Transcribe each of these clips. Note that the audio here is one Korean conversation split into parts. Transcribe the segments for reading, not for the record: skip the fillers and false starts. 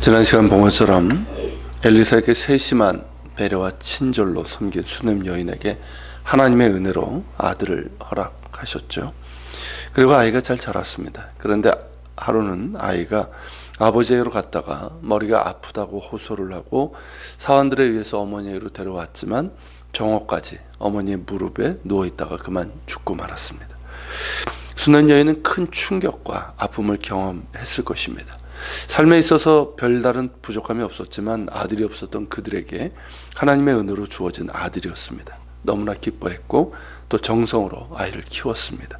지난 시간 본 것처럼 엘리사에게 세심한 배려와 친절로 섬긴 수넴 여인에게 하나님의 은혜로 아들을 허락하셨죠. 그리고 아이가 잘 자랐습니다. 그런데 하루는 아이가 아버지에게로 갔다가 머리가 아프다고 호소를 하고 사원들에 의해서 어머니에게로 데려왔지만 정오까지 어머니의 무릎에 누워있다가 그만 죽고 말았습니다. 수넴 여인은 큰 충격과 아픔을 경험했을 것입니다. 삶에 있어서 별다른 부족함이 없었지만 아들이 없었던 그들에게 하나님의 은혜로 주어진 아들이었습니다. 너무나 기뻐했고 또 정성으로 아이를 키웠습니다.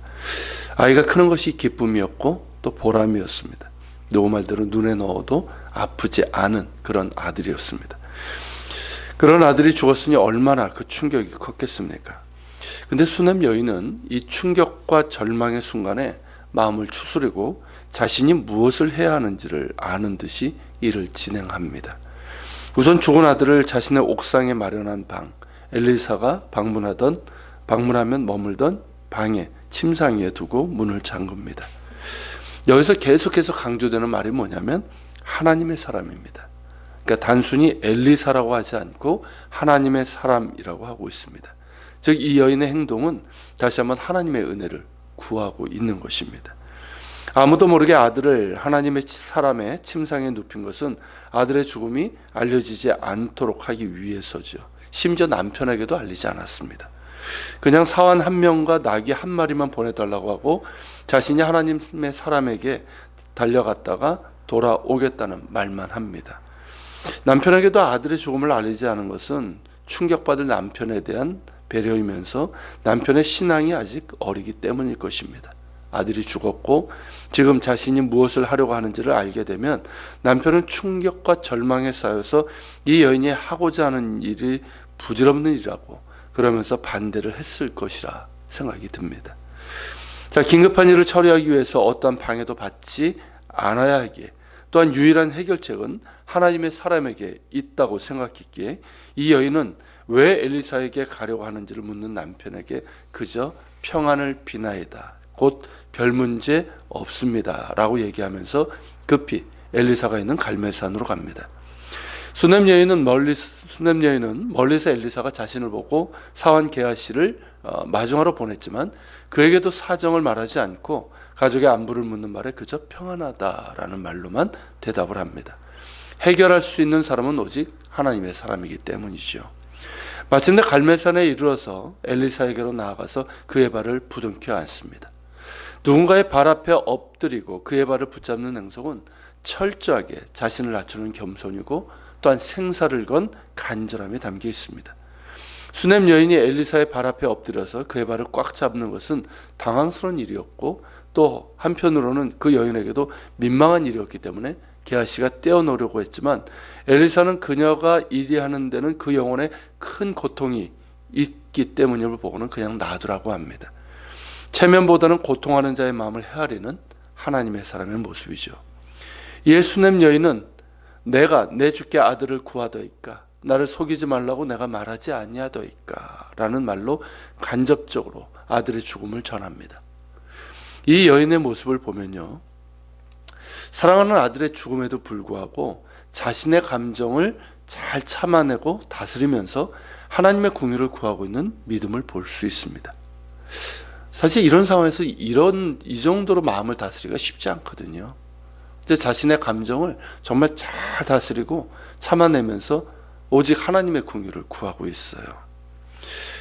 아이가 크는 것이 기쁨이었고 또 보람이었습니다. 누구 말대로 눈에 넣어도 아프지 않은 그런 아들이었습니다. 그런 아들이 죽었으니 얼마나 그 충격이 컸겠습니까? 근데 수넴 여인은 이 충격과 절망의 순간에 마음을 추스리고 자신이 무엇을 해야 하는지를 아는 듯이 일을 진행합니다. 우선 죽은 아들을 자신의 옥상에 마련한 방, 엘리사가 방문하면 머물던 방에 침상 위에 두고 문을 잠급니다. 여기서 계속해서 강조되는 말이 뭐냐면 하나님의 사람입니다. 그러니까 단순히 엘리사라고 하지 않고 하나님의 사람이라고 하고 있습니다. 즉 이 여인의 행동은 다시 한번 하나님의 은혜를 구하고 있는 것입니다. 아무도 모르게 아들을 하나님의 사람의 침상에 눕힌 것은 아들의 죽음이 알려지지 않도록 하기 위해서죠. 심지어 남편에게도 알리지 않았습니다. 그냥 사환 한 명과 나귀 한 마리만 보내달라고 하고 자신이 하나님의 사람에게 달려갔다가 돌아오겠다는 말만 합니다. 남편에게도 아들의 죽음을 알리지 않은 것은 충격받을 남편에 대한 배려이면서 남편의 신앙이 아직 어리기 때문일 것입니다. 아들이 죽었고 지금 자신이 무엇을 하려고 하는지를 알게 되면 남편은 충격과 절망에 쌓여서 이 여인이 하고자 하는 일이 부질없는 일이라고 그러면서 반대를 했을 것이라 생각이 듭니다. 자, 긴급한 일을 처리하기 위해서 어떠한 방해도 받지 않아야 하기에 또한 유일한 해결책은 하나님의 사람에게 있다고 생각했기에 이 여인은 왜 엘리사에게 가려고 하는지를 묻는 남편에게 그저 평안을 비나이다. 곧 별 문제 없습니다. 라고 얘기하면서 급히 엘리사가 있는 갈멜산으로 갑니다. 수넴 여인은 멀리서 엘리사가 자신을 보고 사환 게하시를 마중하러 보냈지만 그에게도 사정을 말하지 않고 가족의 안부를 묻는 말에 그저 평안하다라는 말로만 대답을 합니다. 해결할 수 있는 사람은 오직 하나님의 사람이기 때문이죠. 마침내 갈멜산에 이르러서 엘리사에게로 나아가서 그의 발을 부둥켜 안습니다. 누군가의 발 앞에 엎드리고 그의 발을 붙잡는 행동은 철저하게 자신을 낮추는 겸손이고 또한 생사를 건 간절함이 담겨 있습니다. 수넴 여인이 엘리사의 발 앞에 엎드려서 그의 발을 꽉 잡는 것은 당황스러운 일이었고 또 한편으로는 그 여인에게도 민망한 일이었기 때문에 게하시가 떼어놓으려고 했지만 엘리사는 그녀가 일하는 데는 그 영혼에 큰 고통이 있기 때문임을 보고는 그냥 놔두라고 합니다. 체면보다는 고통하는 자의 마음을 헤아리는 하나님의 사람의 모습이죠. 이에 수넴 여인은 내가 내 주께 아들을 구하더이까 나를 속이지 말라고 내가 말하지 아니하더이까 라는 말로 간접적으로 아들의 죽음을 전합니다. 이 여인의 모습을 보면요, 사랑하는 아들의 죽음에도 불구하고 자신의 감정을 잘 참아내고 다스리면서 하나님의 궁유를 구하고 있는 믿음을 볼 수 있습니다. 사실 이런 상황에서 이 정도로 마음을 다스리기가 쉽지 않거든요. 이제 자신의 감정을 정말 잘 다스리고 참아내면서 오직 하나님의 궁유를 구하고 있어요.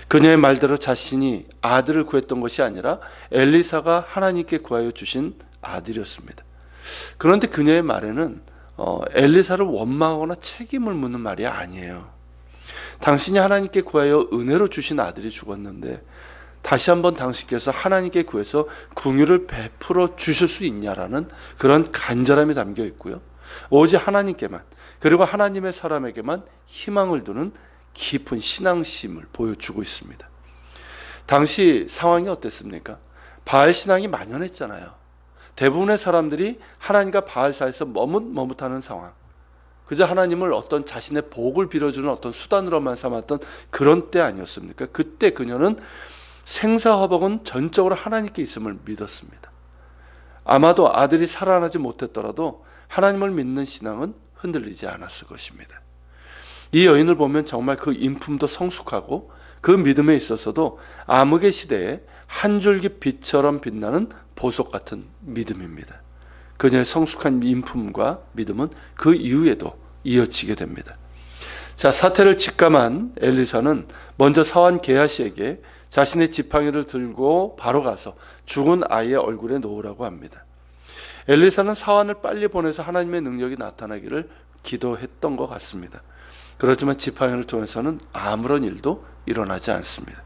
그녀의 말대로 자신이 아들을 구했던 것이 아니라 엘리사가 하나님께 구하여 주신 아들이었습니다. 그런데 그녀의 말에는 엘리사를 원망하거나 책임을 묻는 말이 아니에요. 당신이 하나님께 구하여 은혜로 주신 아들이 죽었는데 다시 한번 당신께서 하나님께 구해서 궁유를 베풀어 주실 수 있냐라는 그런 간절함이 담겨 있고요. 오직 하나님께만 그리고 하나님의 사람에게만 희망을 두는 깊은 신앙심을 보여주고 있습니다. 당시 상황이 어땠습니까? 바알 신앙이 만연했잖아요. 대부분의 사람들이 하나님과 바알 사이에서 머뭇머뭇하는 상황. 그저 하나님을 어떤 자신의 복을 빌어주는 어떤 수단으로만 삼았던 그런 때 아니었습니까? 그때 그녀는 생사화복은 전적으로 하나님께 있음을 믿었습니다. 아마도 아들이 살아나지 못했더라도 하나님을 믿는 신앙은 흔들리지 않았을 것입니다. 이 여인을 보면 정말 그 인품도 성숙하고 그 믿음에 있어서도 암흑의 시대에 한 줄기 빛처럼 빛나는 보석 같은 믿음입니다. 그녀의 성숙한 인품과 믿음은 그 이후에도 이어지게 됩니다. 자, 사태를 직감한 엘리사는 먼저 사환 게하시에게 자신의 지팡이를 들고 바로 가서 죽은 아이의 얼굴에 놓으라고 합니다. 엘리사는 사환을 빨리 보내서 하나님의 능력이 나타나기를 기도했던 것 같습니다. 그렇지만 지팡이를 통해서는 아무런 일도 일어나지 않습니다.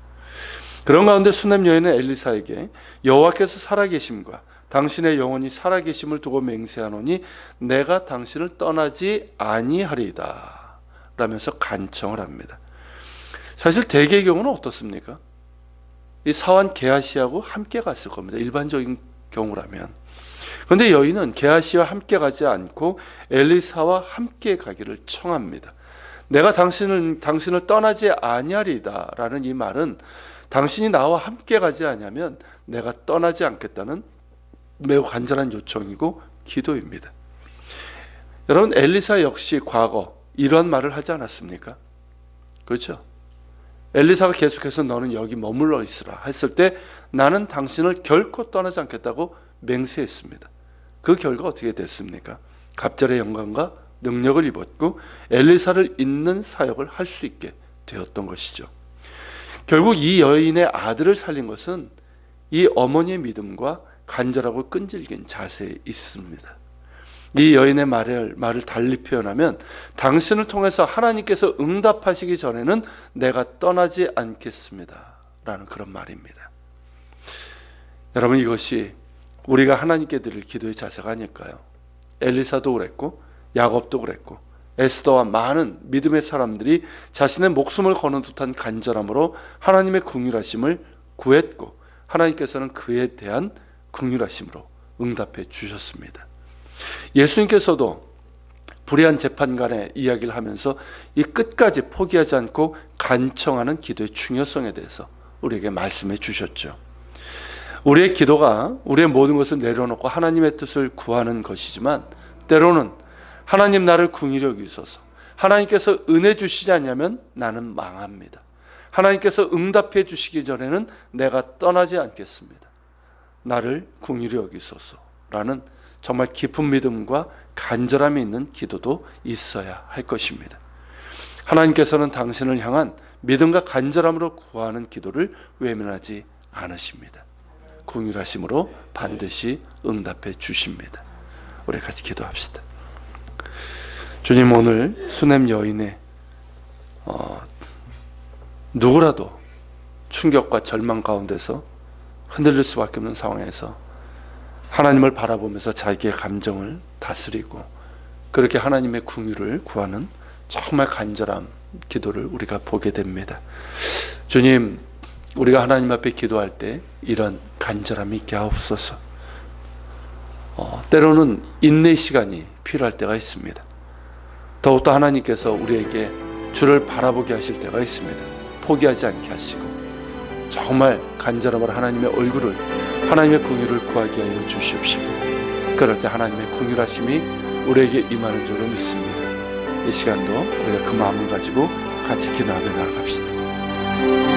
그런 가운데 수넴 여인은 엘리사에게 여호와께서 살아계심과 당신의 영혼이 살아계심을 두고 맹세하노니 내가 당신을 떠나지 아니하리이다 라면서 간청을 합니다. 사실 대개의 경우는 어떻습니까? 이 사환 게하시하고 함께 갔을 겁니다. 일반적인 경우라면. 그런데 여인은 게하시와 함께 가지 않고 엘리사와 함께 가기를 청합니다. 내가 당신을 떠나지 아니하리이다 라는 이 말은 당신이 나와 함께 가지 않으면 내가 떠나지 않겠다는 매우 간절한 요청이고 기도입니다. 여러분, 엘리사 역시 과거 이런 말을 하지 않았습니까? 그렇죠? 엘리사가 계속해서 너는 여기 머물러 있으라 했을 때 나는 당신을 결코 떠나지 않겠다고 맹세했습니다. 그 결과 어떻게 됐습니까? 갑절의 영광과 능력을 입었고 엘리사를 잇는 사역을 할 수 있게 되었던 것이죠. 결국 이 여인의 아들을 살린 것은 이 어머니의 믿음과 간절하고 끈질긴 자세에 있습니다. 이 여인의 말을 달리 표현하면 당신을 통해서 하나님께서 응답하시기 전에는 내가 떠나지 않겠습니다 라는 그런 말입니다. 여러분, 이것이 우리가 하나님께 드릴 기도의 자세가 아닐까요? 엘리사도 그랬고 야곱도 그랬고 에스더와 많은 믿음의 사람들이 자신의 목숨을 거는 듯한 간절함으로 하나님의 긍휼하심을 구했고 하나님께서는 그에 대한 긍휼하심으로 응답해 주셨습니다. 예수님께서도 불의한 재판관의 이야기를 하면서 이 끝까지 포기하지 않고 간청하는 기도의 중요성에 대해서 우리에게 말씀해 주셨죠. 우리의 기도가 우리의 모든 것을 내려놓고 하나님의 뜻을 구하는 것이지만 때로는 하나님 나를 긍휼히 여기소서, 하나님께서 은혜 주시지 않냐면 나는 망합니다, 하나님께서 응답해 주시기 전에는 내가 떠나지 않겠습니다, 나를 긍휼히 여기소서라는 정말 깊은 믿음과 간절함이 있는 기도도 있어야 할 것입니다. 하나님께서는 당신을 향한 믿음과 간절함으로 구하는 기도를 외면하지 않으십니다. 긍휼하심으로 반드시 응답해 주십니다. 우리 같이 기도합시다. 주님, 오늘 수넴 여인의 누구라도 충격과 절망 가운데서 흔들릴 수밖에 없는 상황에서 하나님을 바라보면서 자기의 감정을 다스리고 그렇게 하나님의 긍휼을 구하는 정말 간절한 기도를 우리가 보게 됩니다. 주님, 우리가 하나님 앞에 기도할 때 이런 간절함이 있게 하옵소서. 때로는 인내 시간이 필요할 때가 있습니다. 더욱더 하나님께서 우리에게 주를 바라보게 하실 때가 있습니다. 포기하지 않게 하시고 정말 간절함으로 하나님의 얼굴을, 하나님의 긍휼을 구하게 하여 주시옵시고 그럴 때 하나님의 긍휼하심이 우리에게 임하는 줄로 믿습니다. 이 시간도 우리가 그 마음을 가지고 같이 기도하며 나아갑시다.